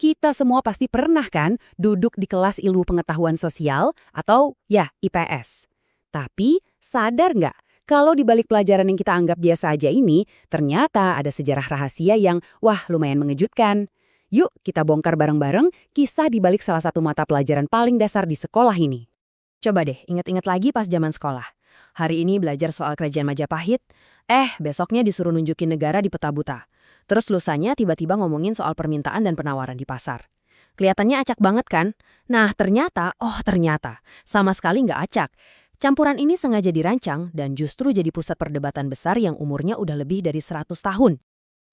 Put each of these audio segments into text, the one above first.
Kita semua pasti pernah kan duduk di kelas ilmu pengetahuan sosial atau ya IPS. Tapi sadar nggak kalau di balik pelajaran yang kita anggap biasa aja ini ternyata ada sejarah rahasia yang wah lumayan mengejutkan. Yuk kita bongkar bareng-bareng kisah di balik salah satu mata pelajaran paling dasar di sekolah ini. Coba deh ingat-ingat lagi pas zaman sekolah. Hari ini belajar soal kerajaan Majapahit, besoknya disuruh nunjukin negara di peta buta. Terus lusanya tiba-tiba ngomongin soal permintaan dan penawaran di pasar. Kelihatannya acak banget kan? Nah ternyata, sama sekali nggak acak. Campuran ini sengaja dirancang dan justru jadi pusat perdebatan besar yang umurnya udah lebih dari 100 tahun.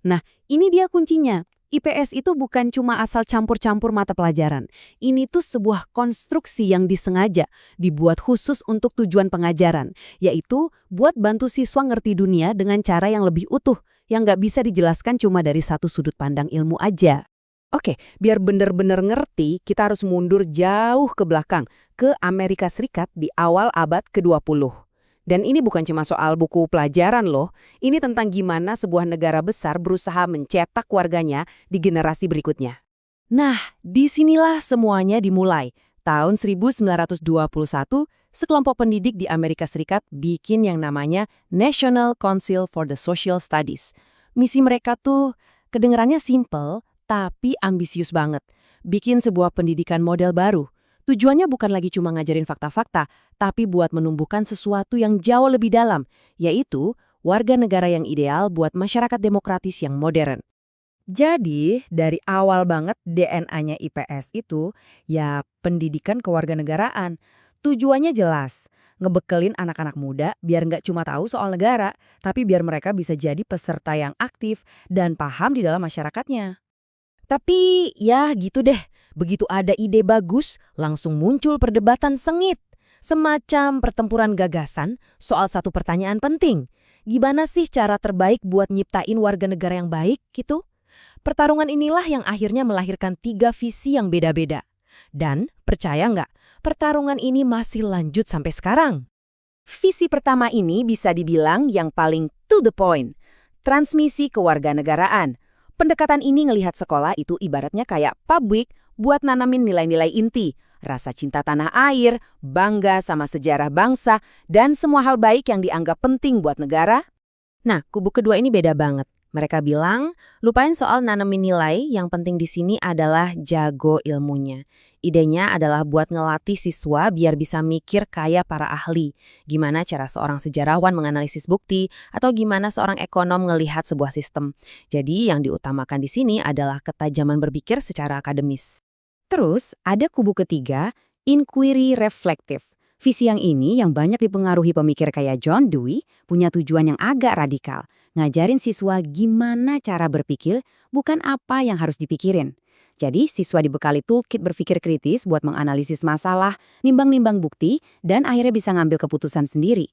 Nah, ini dia kuncinya. IPS itu bukan cuma asal campur-campur mata pelajaran. Ini tuh sebuah konstruksi yang disengaja dibuat khusus untuk tujuan pengajaran, yaitu buat bantu siswa ngerti dunia dengan cara yang lebih utuh, yang nggak bisa dijelaskan cuma dari satu sudut pandang ilmu aja. Oke, biar bener-bener ngerti, kita harus mundur jauh ke belakang, ke Amerika Serikat di awal abad ke-20. Dan ini bukan cuma soal buku pelajaran loh, ini tentang gimana sebuah negara besar berusaha mencetak warganya di generasi berikutnya. Nah, disinilah semuanya dimulai. Tahun 1921, sekelompok pendidik di Amerika Serikat bikin yang namanya National Council for the Social Studies. Misi mereka tuh kedengarannya simple, tapi ambisius banget. Bikin sebuah pendidikan model baru. Tujuannya bukan lagi cuma ngajarin fakta-fakta, tapi buat menumbuhkan sesuatu yang jauh lebih dalam, yaitu warga negara yang ideal buat masyarakat demokratis yang modern. Jadi, dari awal banget DNA-nya IPS itu, ya pendidikan kewarganegaraan. Tujuannya jelas, ngebekelin anak-anak muda biar nggak cuma tahu soal negara, tapi biar mereka bisa jadi peserta yang aktif dan paham di dalam masyarakatnya. Tapi ya gitu deh, begitu ada ide bagus, langsung muncul perdebatan sengit. Semacam pertempuran gagasan soal satu pertanyaan penting. Gimana sih cara terbaik buat nyiptain warga negara yang baik gitu? Pertarungan inilah yang akhirnya melahirkan 3 visi yang beda-beda. Dan percaya nggak, pertarungan ini masih lanjut sampai sekarang. Visi pertama ini bisa dibilang yang paling to the point. Transmisi kewarganegaraan. Pendekatan ini ngelihat sekolah itu ibaratnya kayak pabrik buat nanamin nilai-nilai inti, rasa cinta tanah air, bangga sama sejarah bangsa, dan semua hal baik yang dianggap penting buat negara. Nah, kubu kedua ini beda banget. Mereka bilang, lupain soal nanamin nilai, yang penting di sini adalah jago ilmunya. Idenya adalah buat ngelatih siswa biar bisa mikir kayak para ahli. Gimana cara seorang sejarawan menganalisis bukti, atau gimana seorang ekonom ngelihat sebuah sistem. Jadi yang diutamakan di sini adalah ketajaman berpikir secara akademis. Terus, ada kubu ketiga, inquiry reflective. Visi yang ini yang banyak dipengaruhi pemikir kayak John Dewey, punya tujuan yang agak radikal. Ngajarin siswa gimana cara berpikir, bukan apa yang harus dipikirin. Jadi, siswa dibekali toolkit berpikir kritis buat menganalisis masalah, nimbang-nimbang bukti, dan akhirnya bisa ngambil keputusan sendiri.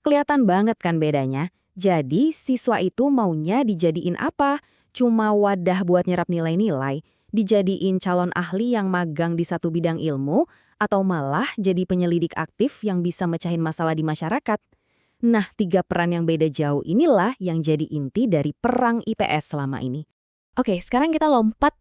Kelihatan banget kan bedanya? Jadi, siswa itu maunya dijadiin apa? Cuma wadah buat nyerap nilai-nilai, dijadiin calon ahli yang magang di satu bidang ilmu, atau malah jadi penyelidik aktif yang bisa mecahin masalah di masyarakat. Nah, 3 peran yang beda jauh inilah yang jadi inti dari perang IPS selama ini. Oke, sekarang kita lompat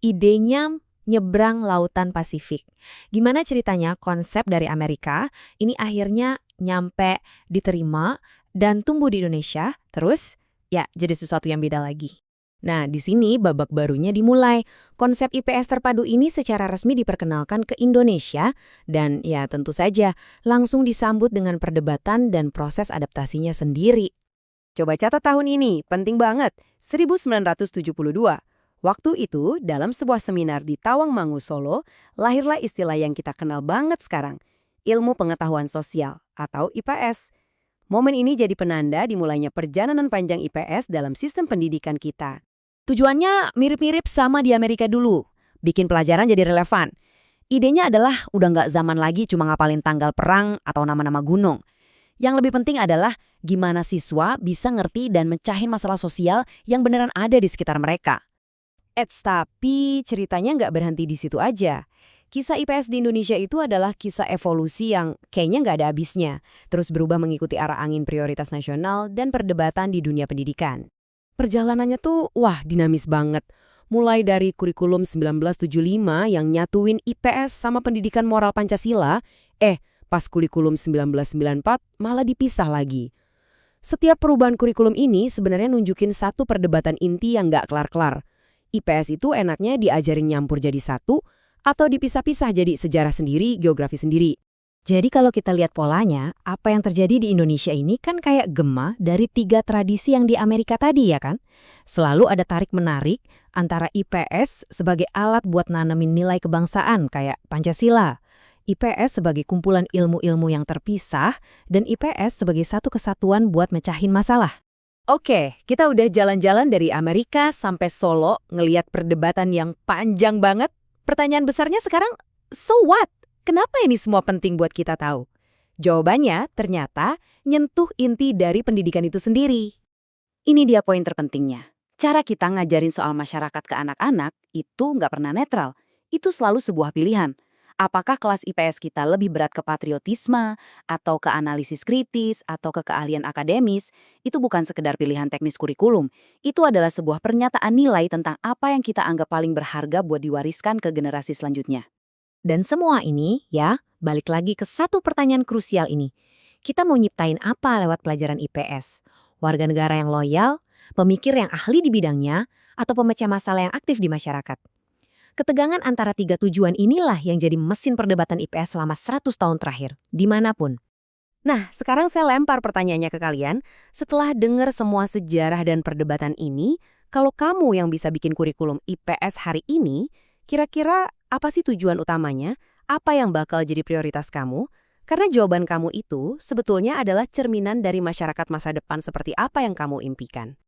idenya nyebrang lautan Pasifik. Gimana ceritanya konsep dari Amerika ini akhirnya nyampe diterima dan tumbuh di Indonesia, terus ya jadi sesuatu yang beda lagi. Nah, di sini babak barunya dimulai. Konsep IPS terpadu ini secara resmi diperkenalkan ke Indonesia dan ya tentu saja langsung disambut dengan perdebatan dan proses adaptasinya sendiri. Coba catat tahun ini, penting banget, 1972. Waktu itu, dalam sebuah seminar di Tawangmangu, Solo, lahirlah istilah yang kita kenal banget sekarang, ilmu pengetahuan sosial atau IPS. Momen ini jadi penanda dimulainya perjalanan panjang IPS dalam sistem pendidikan kita. Tujuannya mirip-mirip sama di Amerika dulu, bikin pelajaran jadi relevan. Idenya adalah udah nggak zaman lagi cuma ngapalin tanggal perang atau nama-nama gunung. Yang lebih penting adalah gimana siswa bisa ngerti dan mecahin masalah sosial yang beneran ada di sekitar mereka. Tapi ceritanya nggak berhenti di situ aja. Kisah IPS di Indonesia itu adalah kisah evolusi yang kayaknya nggak ada habisnya, terus berubah mengikuti arah angin prioritas nasional dan perdebatan di dunia pendidikan. Perjalanannya tuh, wah dinamis banget. Mulai dari kurikulum 1975 yang nyatuin IPS sama pendidikan moral Pancasila, pas kurikulum 1994 malah dipisah lagi. Setiap perubahan kurikulum ini sebenarnya nunjukin satu perdebatan inti yang nggak kelar-kelar. IPS itu enaknya diajarin nyampur jadi satu, atau dipisah-pisah jadi sejarah sendiri, geografi sendiri. Jadi kalau kita lihat polanya, apa yang terjadi di Indonesia ini kan kayak gema dari 3 tradisi yang di Amerika tadi ya kan? Selalu ada tarik-menarik antara IPS sebagai alat buat nanemin nilai kebangsaan kayak Pancasila, IPS sebagai kumpulan ilmu-ilmu yang terpisah, dan IPS sebagai satu kesatuan buat mecahin masalah. Oke, kita udah jalan-jalan dari Amerika sampai Solo ngeliat perdebatan yang panjang banget. Pertanyaan besarnya sekarang, so what? Kenapa ini semua penting buat kita tahu? Jawabannya ternyata nyentuh inti dari pendidikan itu sendiri. Ini dia poin terpentingnya. Cara kita ngajarin soal masyarakat ke anak-anak itu nggak pernah netral. Itu selalu sebuah pilihan. Apakah kelas IPS kita lebih berat ke patriotisme, atau ke analisis kritis, atau ke keahlian akademis, itu bukan sekedar pilihan teknis kurikulum. Itu adalah sebuah pernyataan nilai tentang apa yang kita anggap paling berharga buat diwariskan ke generasi selanjutnya. Dan semua ini, ya, balik lagi ke satu pertanyaan krusial ini. Kita mau nyiptain apa lewat pelajaran IPS? Warga negara yang loyal, pemikir yang ahli di bidangnya, atau pemecah masalah yang aktif di masyarakat? Ketegangan antara 3 tujuan inilah yang jadi mesin perdebatan IPS selama 100 tahun terakhir, dimanapun. Nah, sekarang saya lempar pertanyaannya ke kalian. Setelah dengar semua sejarah dan perdebatan ini, kalau kamu yang bisa bikin kurikulum IPS hari ini, kira-kira apa sih tujuan utamanya? Apa yang bakal jadi prioritas kamu? Karena jawaban kamu itu sebetulnya adalah cerminan dari masyarakat masa depan seperti apa yang kamu impikan.